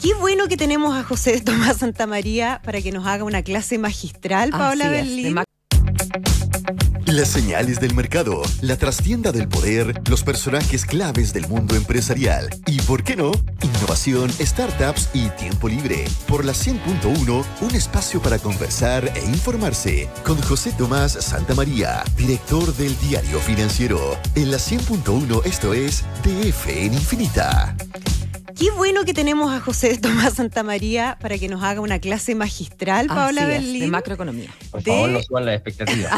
Qué bueno que tenemos a José Tomás Santamaría para que nos haga una clase magistral, Paola Berlín. Las señales del mercado, la trastienda del poder, los personajes claves del mundo empresarial y, ¿por qué no?, innovación, startups y tiempo libre. Por la 100.1, un espacio para conversar e informarse con José Tomás Santamaría, director del Diario Financiero. En la 100.1 esto es DF en Infinita. Qué bueno que tenemos a José Tomás Santamaría para que nos haga una clase magistral, Paola Berlín. De macroeconomía. Por favor, no suban las expectativas.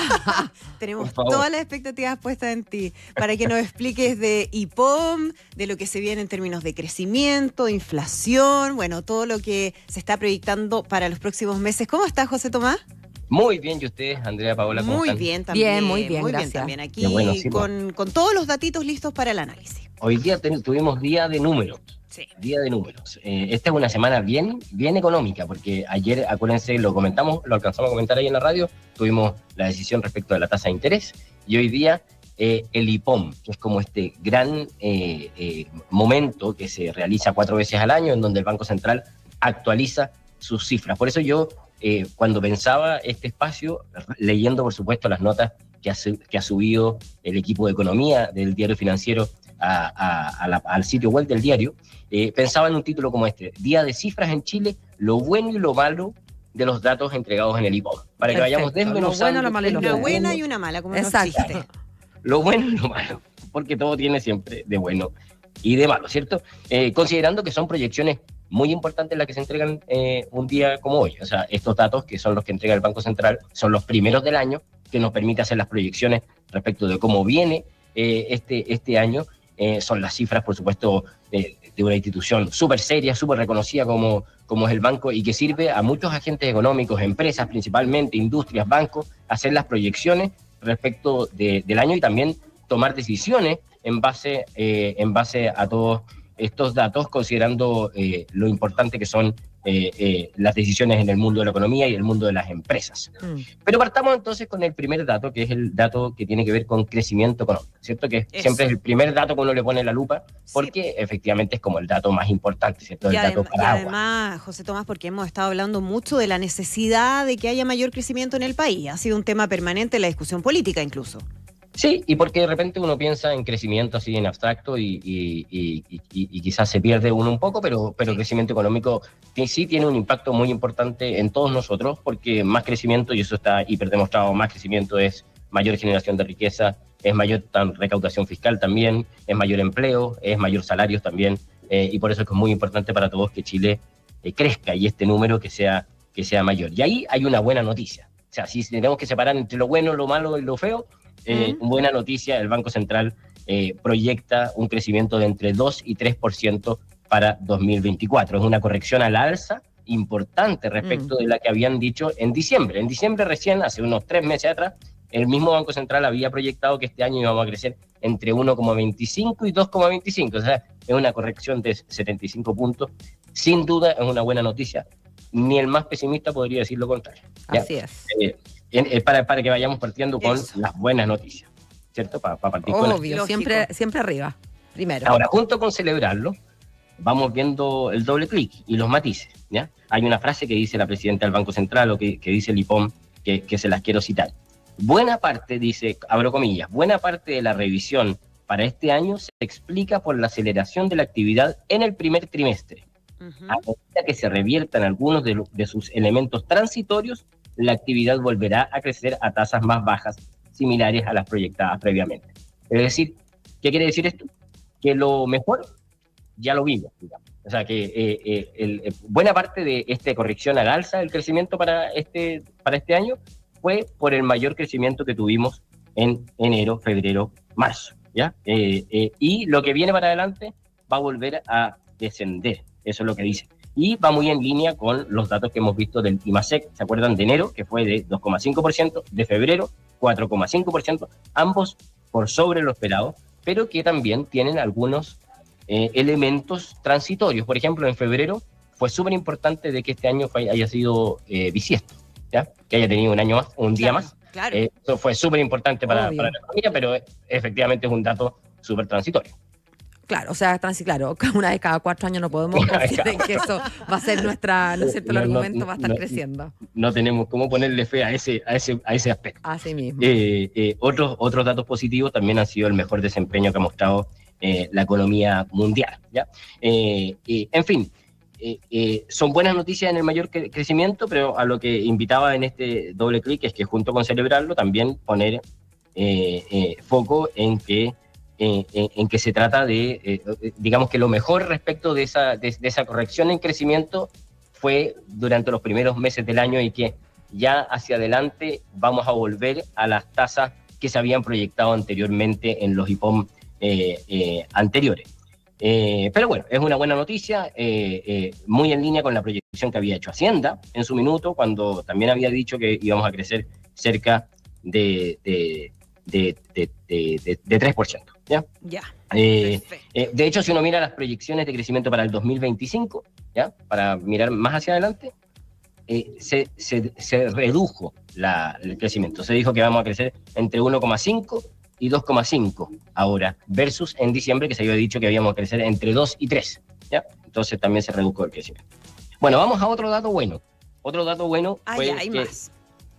Tenemos todas las expectativas puestas en ti para que nos expliques de IPOM, de lo que se viene en términos de crecimiento, inflación, bueno, todo lo que se está proyectando para los próximos meses. ¿Cómo está, José Tomás? Muy bien, ¿y ustedes, Andrea, Paola, cómo están? Muy bien también. Muy bien, gracias. También aquí bueno, sí, con todos los datitos listos para el análisis. Hoy día tuvimos día de números. Sí. Día de números. Esta es una semana bien económica, porque ayer, acuérdense, lo alcanzamos a comentar ahí en la radio, tuvimos la decisión respecto de la tasa de interés, y hoy día el IPOM, que es como este gran momento que se realiza 4 veces al año, en donde el Banco Central actualiza sus cifras. Por eso yo, cuando pensaba este espacio, leyendo por supuesto las notas que ha subido el equipo de economía del Diario Financiero al sitio web del diario, pensaba en un título como este: Día de cifras en Chile, lo bueno y lo malo de los datos entregados en el IPOM, para que vayamos desmenuzando. Lo bueno, lo malo y lo Una feo. buena y una mala, como no Exacto. existe. Lo bueno y lo malo, porque todo tiene siempre de bueno y de malo, ¿cierto? Considerando que son proyecciones muy importantes las que se entregan un día como hoy. O sea, estos datos, que son los que entrega el Banco Central, son los primeros del año, que nos permite hacer las proyecciones respecto de cómo viene este año. Son las cifras, por supuesto, de una institución súper seria, súper reconocida como es el banco, y que sirve a muchos agentes económicos, empresas principalmente, industrias, bancos, hacer las proyecciones respecto del año y también tomar decisiones en base a todos estos datos, considerando lo importante que son las decisiones en el mundo de la economía y el mundo de las empresas. Pero partamos entonces con el primer dato, que es el dato que tiene que ver con crecimiento económico, ¿cierto? Que siempre es el primer dato que uno le pone la lupa, porque efectivamente es como el dato más importante, ¿cierto? Y además, José Tomás, porque hemos estado hablando mucho de la necesidad de que haya mayor crecimiento en el país. Ha sido un tema permanente en la discusión política incluso. Sí, y porque de repente uno piensa en crecimiento así en abstracto y quizás se pierde uno un poco, pero crecimiento económico sí tiene un impacto muy importante en todos nosotros, porque más crecimiento, y eso está hiperdemostrado, más crecimiento es mayor generación de riqueza, es mayor recaudación fiscal también, es mayor empleo, es mayor salarios también, y por eso es que es muy importante para todos que Chile crezca y este número que sea mayor. Y ahí hay una buena noticia. O sea, si tenemos que separar entre lo bueno, lo malo y lo feo, buena noticia: el Banco Central proyecta un crecimiento de entre 2 y 3% para 2024. Es una corrección al alza importante respecto de la que habían dicho en diciembre. En diciembre recién, hace unos 3 meses atrás, el mismo Banco Central había proyectado que este año íbamos a crecer entre 1,25 y 2,25. O sea, es una corrección de 75 puntos. Sin duda es una buena noticia. Ni el más pesimista podría decir lo contrario. ¿Ya? Así es. Para que vayamos partiendo con las buenas noticias, ¿cierto? Para partir con Obvio, siempre arriba, primero. Ahora, junto con celebrarlo, vamos viendo el doble clic y los matices, ¿ya? Hay una frase que dice la presidenta del Banco Central, o que dice el IPOM, que se las quiero citar. Buena parte, dice, abro comillas, buena parte de la revisión para este año se explica por la aceleración de la actividad en el primer trimestre. A medida que se reviertan algunos de sus elementos transitorios, la actividad volverá a crecer a tasas más bajas, similares a las proyectadas previamente. Es decir, ¿qué quiere decir esto? Que lo mejor ya lo vimos, digamos. O sea, que buena parte de esta corrección al alza del crecimiento para este año fue por el mayor crecimiento que tuvimos en enero, febrero, marzo, ¿ya? Y lo que viene para adelante va a volver a descender, eso es lo que dice. Y va muy en línea con los datos que hemos visto del IMASEC, ¿se acuerdan? De enero, que fue de 2,5%, de febrero, 4,5%, ambos por sobre lo esperado, pero que también tienen algunos elementos transitorios. Por ejemplo, en febrero fue súper importante de que este año haya sido bisiesto, ¿ya? Que haya tenido un año más, un día más. Claro. Eso fue súper importante para la economía, pero efectivamente es un dato súper transitorio. Claro, o sea, claro, una vez cada 4 años no podemos confiar en que eso va a ser nuestra, ¿no es cierto? El argumento va a estar creciendo. No tenemos cómo ponerle fe a ese aspecto. Así mismo. Otros datos positivos también han sido el mejor desempeño que ha mostrado la economía mundial, ¿ya? En fin, son buenas noticias en el mayor crecimiento, pero a lo que invitaba en este doble clic es que junto con celebrarlo también poner foco en que se trata de, digamos que lo mejor respecto de esa corrección en crecimiento fue durante los primeros meses del año y que ya hacia adelante vamos a volver a las tasas que se habían proyectado anteriormente en los IPOM anteriores. Pero bueno, es una buena noticia, muy en línea con la proyección que había hecho Hacienda en su minuto, cuando también había dicho que íbamos a crecer cerca de 3%. ¿Ya? Ya. De hecho, si uno mira las proyecciones de crecimiento para el 2025, ¿ya? Para mirar más hacia adelante, se redujo el crecimiento. Se dijo que vamos a crecer entre 1,5 y 2,5 ahora, versus en diciembre que se había dicho que íbamos a crecer entre 2 y 3. ¿Ya? Entonces también se redujo el crecimiento. Bueno, vamos a otro dato bueno. Otro dato bueno fue hay que más.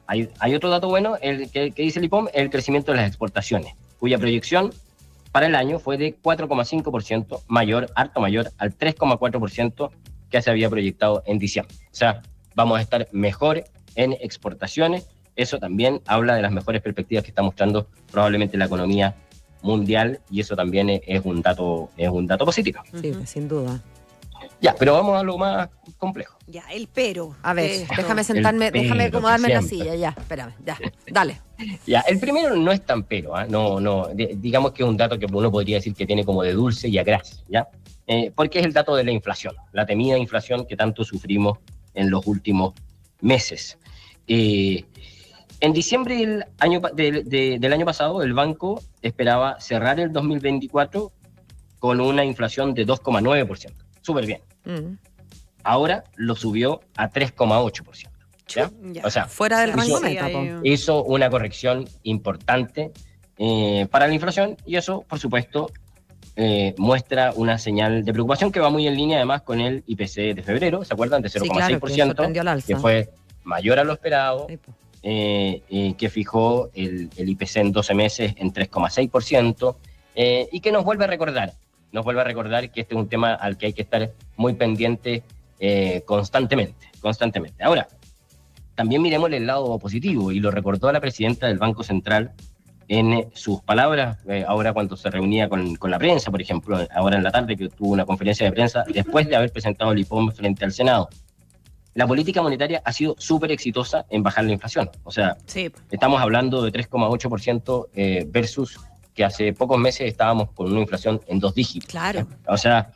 Hay otro dato bueno, el que dice el IPOM, el crecimiento de las exportaciones, cuya proyección para el año fue de 4,5% mayor, harto mayor, al 3,4% que se había proyectado en diciembre. O sea, vamos a estar mejor en exportaciones. Eso también habla de las mejores perspectivas que está mostrando probablemente la economía mundial, y eso también es un dato positivo. Sí, sin duda. Ya, pero vamos a lo más complejo. Ya, el pero. A ver, déjame sentarme, déjame acomodarme en la silla, ya, espérame, ya, dale. Ya, el primero no es tan pero, ¿eh? Digamos que es un dato que uno podría decir que tiene como de dulce y a gracia, ¿ya? Porque es el dato de la inflación, la temida inflación que tanto sufrimos en los últimos meses. En diciembre del año pasado, el banco esperaba cerrar el 2024 con una inflación de 2,9%. Súper bien. Ahora lo subió a 3,8%. ¿Ya? O sea, fuera del rango meta. Hizo una corrección importante para la inflación, y eso, por supuesto, muestra una señal de preocupación que va muy en línea además con el IPC de febrero, ¿se acuerdan? De 0,6%, que fue mayor a lo esperado, que fijó el IPC en 12 meses en 3,6%, y que nos vuelve a recordar que este es un tema al que hay que estar muy pendiente constantemente. Ahora, también miremos el lado positivo, y lo recordó la presidenta del Banco Central en sus palabras, ahora cuando se reunía con la prensa, por ejemplo, ahora en la tarde que tuvo una conferencia de prensa después de haber presentado el IPOM frente al Senado. La política monetaria ha sido súper exitosa en bajar la inflación. O sea, sí, estamos hablando de 3,8% versus que hace pocos meses estábamos con una inflación en 2 dígitos. Claro. O sea,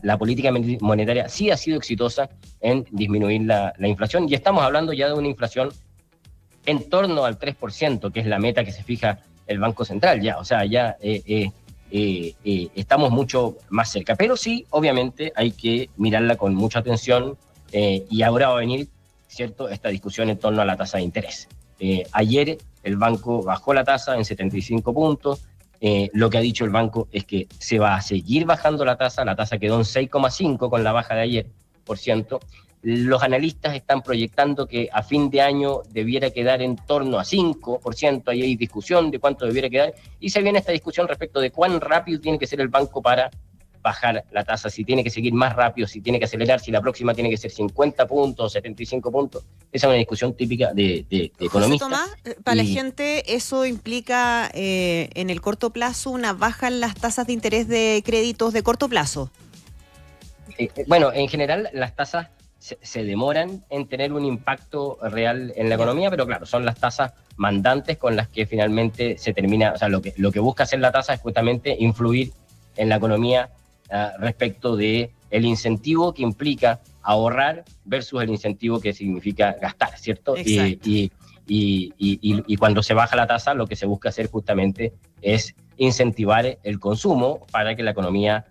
la política monetaria sí ha sido exitosa en disminuir la inflación, y estamos hablando ya de una inflación en torno al 3%, que es la meta que se fija el Banco Central. Ya, o sea, ya estamos mucho más cerca. Pero sí, obviamente, hay que mirarla con mucha atención, y ahora va a venir, ¿cierto?, esta discusión en torno a la tasa de interés. Ayer el banco bajó la tasa en 75 puntos. Lo que ha dicho el banco es que se va a seguir bajando la tasa quedó en 6,5 con la baja de ayer, por ciento. Los analistas están proyectando que a fin de año debiera quedar en torno a 5%, ahí hay discusión de cuánto debiera quedar, y se viene esta discusión respecto de cuán rápido tiene que ser el banco para bajar la tasa, si tiene que seguir más rápido, si tiene que acelerar, si la próxima tiene que ser 50 puntos, 75 puntos. Esa es una discusión típica de economistas. Tomás, para la gente eso implica en el corto plazo una baja en las tasas de interés de créditos de corto plazo. Bueno, en general las tasas se demoran en tener un impacto real en la economía, pero claro, son las tasas mandantes con las que finalmente se termina, o sea, lo que busca hacer la tasa es justamente influir en la economía respecto de el incentivo que implica ahorrar versus el incentivo que significa gastar, ¿cierto? Y cuando se baja la tasa, lo que se busca hacer justamente es incentivar el consumo para que la economía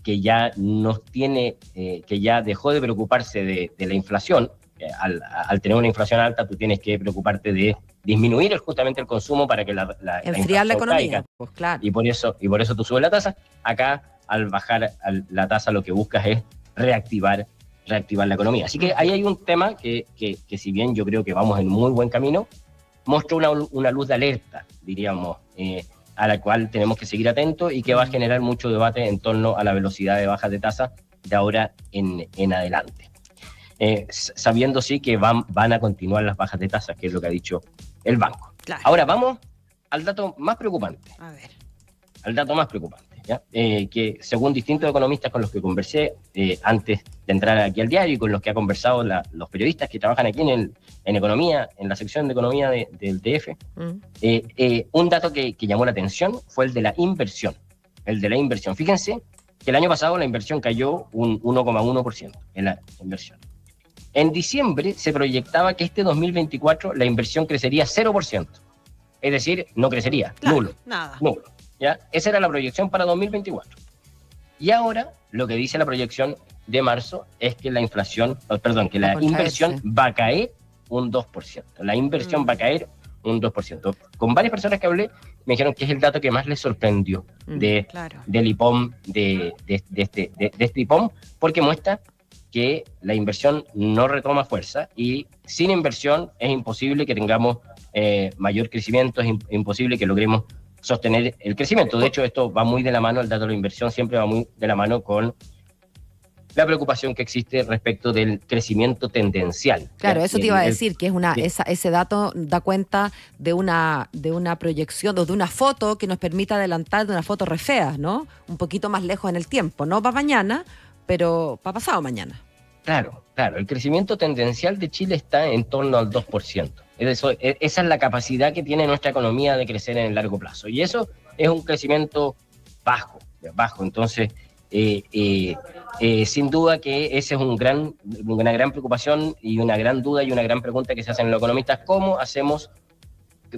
que ya nos tiene, que ya dejó de preocuparse de la inflación, al tener una inflación alta, tú tienes que preocuparte de disminuir justamente el consumo para que enfriar la economía, caiga. Pues claro. Y por eso tú subes la tasa. Acá, al bajar la tasa, lo que buscas es reactivar la economía. Así que ahí hay un tema que si bien yo creo que vamos en muy buen camino, muestra una luz de alerta, diríamos, a la cual tenemos que seguir atentos y que va a generar mucho debate en torno a la velocidad de bajas de tasa de ahora en adelante. Sabiendo sí que van a continuar las bajas de tasas, que es lo que ha dicho el banco. Claro. Ahora vamos al dato más preocupante. A ver. Al dato más preocupante, ¿ya? Que según distintos economistas con los que conversé antes de entrar aquí al diario y con los que ha conversado los periodistas que trabajan aquí en economía, en la sección de economía del TF, un dato que llamó la atención fue el de la inversión. El de la inversión. Fíjense que el año pasado la inversión cayó un 1,1% en la inversión. En diciembre se proyectaba que este 2024 la inversión crecería 0%. Es decir, no crecería, claro, nulo. Nada. Nulo. ¿Ya? Esa era la proyección para 2024. Y ahora lo que dice la proyección de marzo es que la inversión va a caer un 2%. La inversión va a caer un 2%. Con varias personas que hablé me dijeron que es el dato que más les sorprendió del IPOM, de este IPOM, porque muestra que la inversión no retoma fuerza y sin inversión es imposible que tengamos mayor crecimiento, es imposible que logremos sostener el crecimiento. De hecho, esto va muy de la mano, el dato de la inversión siempre va muy de la mano con la preocupación que existe respecto del crecimiento tendencial. Claro, eso te iba a decir, que es ese dato da cuenta de una proyección o de una foto que nos permite adelantar de una foto re fea, ¿no? Un poquito más lejos en el tiempo, no para mañana, pero para pasado mañana. Claro, el crecimiento tendencial de Chile está en torno al 2%. Esa es la capacidad que tiene nuestra economía de crecer en el largo plazo. Y eso es un crecimiento bajo. Entonces, sin duda que ese es una gran preocupación y una gran duda y una gran pregunta que se hacen los economistas. ¿Cómo hacemos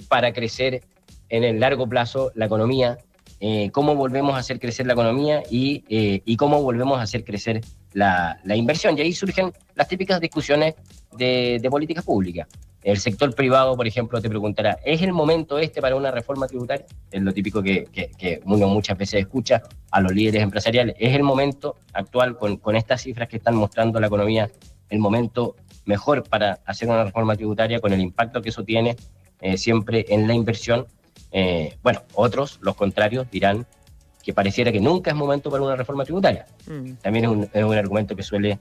para crecer en el largo plazo la economía? ¿Cómo volvemos a hacer crecer la economía y cómo volvemos a hacer crecer la inversión? Y ahí surgen las típicas discusiones de políticas públicas. El sector privado, por ejemplo, te preguntará, ¿es el momento para una reforma tributaria? Es lo típico que uno muchas veces escucha a los líderes empresariales. ¿Es el momento actual, con estas cifras que están mostrando la economía, el momento mejor para hacer una reforma tributaria con el impacto que eso tiene siempre en la inversión? Otros, los contrarios, dirán que pareciera que nunca es momento para una reforma tributaria. También es un argumento que suele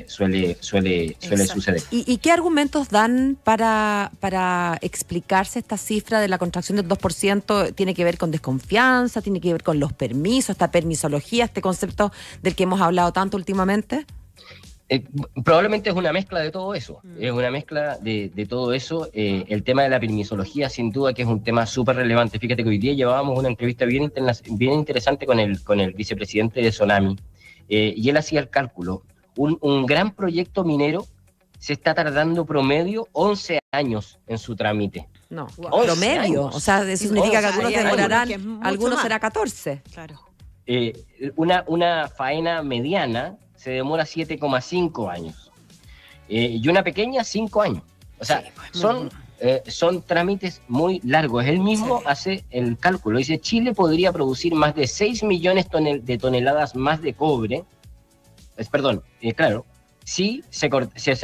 suceder. ¿Y qué argumentos dan para explicarse esta cifra de la contracción del 2%? ¿Tiene que ver con desconfianza? ¿Tiene que ver con los permisos, esta permisología, este concepto del que hemos hablado tanto últimamente? Probablemente es una mezcla de todo eso. Es una mezcla de todo eso. El tema de la permisología, sin duda que es un tema súper relevante. Fíjate que hoy día llevábamos una entrevista bien interesante con el vicepresidente de Sonami, y él hacía el cálculo. Un gran proyecto minero se está tardando promedio 11 años en su trámite. No, promedio. Años. O sea, eso significa que algunos demorarán, algunos será 14. Claro. Una faena mediana se demora 7,5 años. Y una pequeña, 5 años. O sea, son trámites muy largos. Él mismo hace el cálculo. Dice, Chile podría producir más de 6 millones de toneladas más de cobre. Si se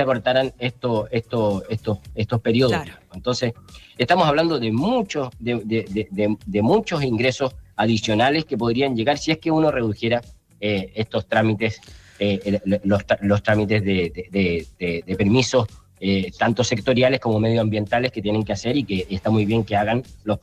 cortaran estos periodos. Claro. Entonces, estamos hablando de muchos ingresos adicionales que podrían llegar si es que uno redujera estos trámites, los trámites de permisos, tanto sectoriales como medioambientales que tienen que hacer, y que está muy bien que hagan los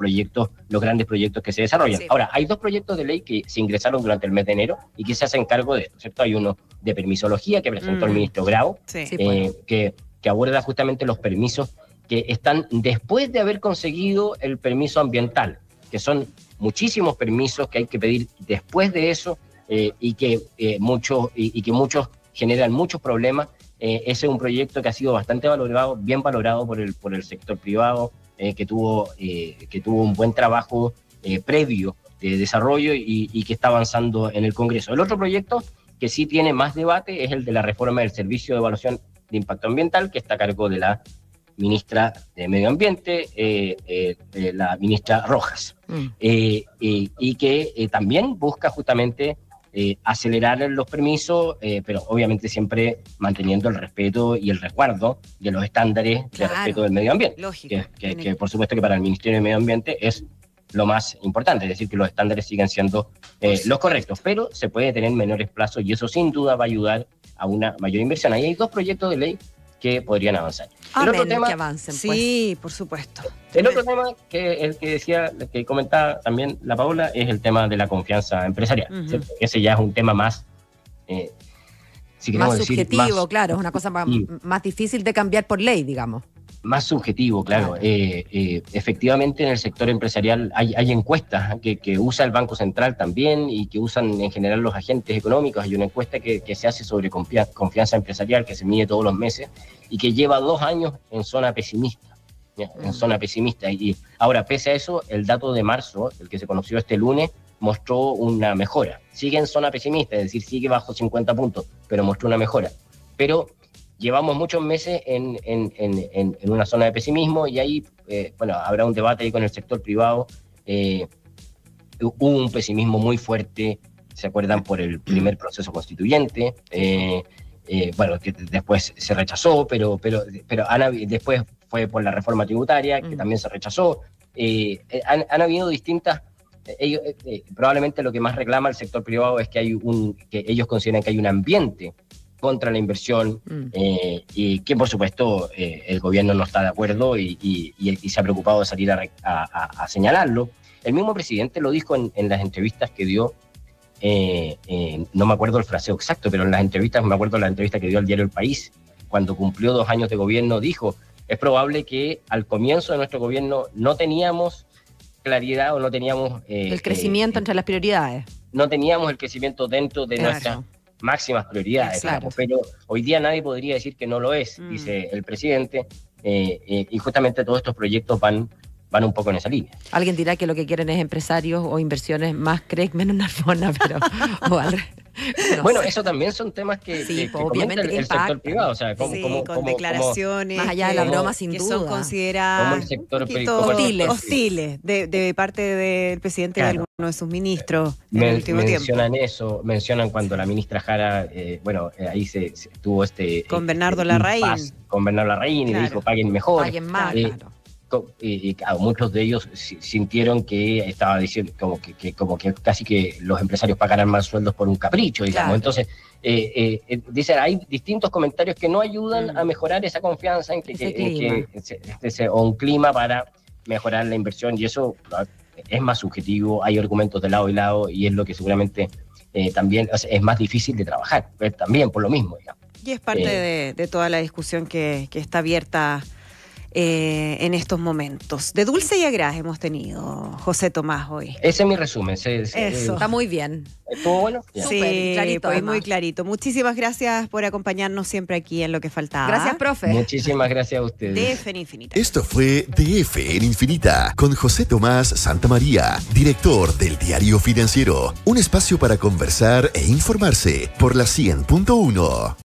grandes proyectos que se desarrollan. Sí. Ahora, hay 2 proyectos de ley que se ingresaron durante el mes de enero y que se hacen cargo de esto, ¿cierto? Hay uno de permisología que presentó el ministro Grau, que aborda justamente los permisos que están después de haber conseguido el permiso ambiental, que son muchísimos permisos que hay que pedir después de eso, y que muchos generan muchos problemas. Ese es un proyecto que ha sido bastante valorado, bien valorado por el sector privado, que tuvo un buen trabajo previo de desarrollo y que está avanzando en el Congreso. El otro proyecto que sí tiene más debate es el de la reforma del Servicio de Evaluación de impacto ambiental, que está a cargo de la ministra de Medio Ambiente, la ministra Rojas, y que también busca justamente acelerar los permisos, pero obviamente siempre manteniendo el respeto y el resguardo de los estándares de respeto del medio ambiente, que por supuesto que para el Ministerio de Medio Ambiente es lo más importante, es decir, que los estándares siguen siendo los correctos, pero se puede tener menores plazos y eso sin duda va a ayudar a una mayor inversión. Ahí hay 2 proyectos de ley que podrían avanzar. El otro tema, que avancen, pues. Sí, por supuesto. El otro tema el que comentaba también la Paola, es el tema de la confianza empresarial. Ese ya es un tema más, más subjetivo, claro, es una cosa más difícil de cambiar por ley, digamos. Más subjetivo, claro. Efectivamente, en el sector empresarial hay encuestas que usa el Banco Central también y que usan en general los agentes económicos. Hay una encuesta que se hace sobre confianza empresarial, que se mide todos los meses y que lleva 2 años en zona pesimista. En zona pesimista. Y ahora, pese a eso, el dato de marzo, el que se conoció este lunes, mostró una mejora. Sigue en zona pesimista, es decir, sigue bajo 50 puntos, pero mostró una mejora. Pero llevamos muchos meses en una zona de pesimismo y ahí, habrá un debate ahí con el sector privado. Hubo un pesimismo muy fuerte, ¿se acuerdan? Por el primer proceso constituyente, que después se rechazó, pero después fue por la reforma tributaria, que también se rechazó. Han habido distintas... probablemente lo que más reclama el sector privado es que ellos consideran que hay un ambiente contra la inversión, y que por supuesto el gobierno no está de acuerdo y se ha preocupado de salir a señalarlo. El mismo presidente lo dijo en las entrevistas que dio, no me acuerdo el fraseo exacto, pero en las entrevistas, me acuerdo la entrevista que dio al diario El País, cuando cumplió 2 años de gobierno, dijo, es probable que al comienzo de nuestro gobierno no teníamos claridad o no teníamos... el crecimiento entre las prioridades. No teníamos el crecimiento dentro de nuestras máximas prioridades, digamos, pero hoy día nadie podría decir que no lo es, dice el presidente, y justamente todos estos proyectos van un poco en esa línea. Alguien dirá que lo que quieren es empresarios o inversiones más CREC menos Narbona, pero bueno, eso también son temas que obviamente el sector privado, o sea, con declaraciones más allá de la broma, sin que duda, son consideradas hostiles de parte del presidente y de algunos de sus ministros en el último tiempo. Mencionan cuando la ministra Jara, ahí se tuvo con Bernardo Larraín. Con Bernardo Larraín, y le dijo paguen mejor. Paguen más, claro. Y muchos de ellos sintieron que estaba diciendo como que casi que los empresarios pagarán más sueldos por un capricho, digamos. Claro. Entonces, dicen, hay distintos comentarios que no ayudan a mejorar esa confianza o un clima para mejorar la inversión, y eso es más subjetivo, hay argumentos de lado y lado, y es lo que seguramente también es más difícil de trabajar, también por lo mismo, digamos. Y es parte de toda la discusión que está abierta en estos momentos. De dulce y a gras hemos tenido, José Tomás, hoy. Ese es mi resumen. Eso. Está muy bien. ¿Estuvo bueno? Ya. Sí, clarito, pues muy clarito. Muchísimas gracias por acompañarnos siempre aquí en Lo que Faltaba. Gracias, profe. Muchísimas gracias a ustedes. DF en Infinita. Esto fue DF en Infinita, con José Tomás Santamaría, director del Diario Financiero. Un espacio para conversar e informarse por la 100.1.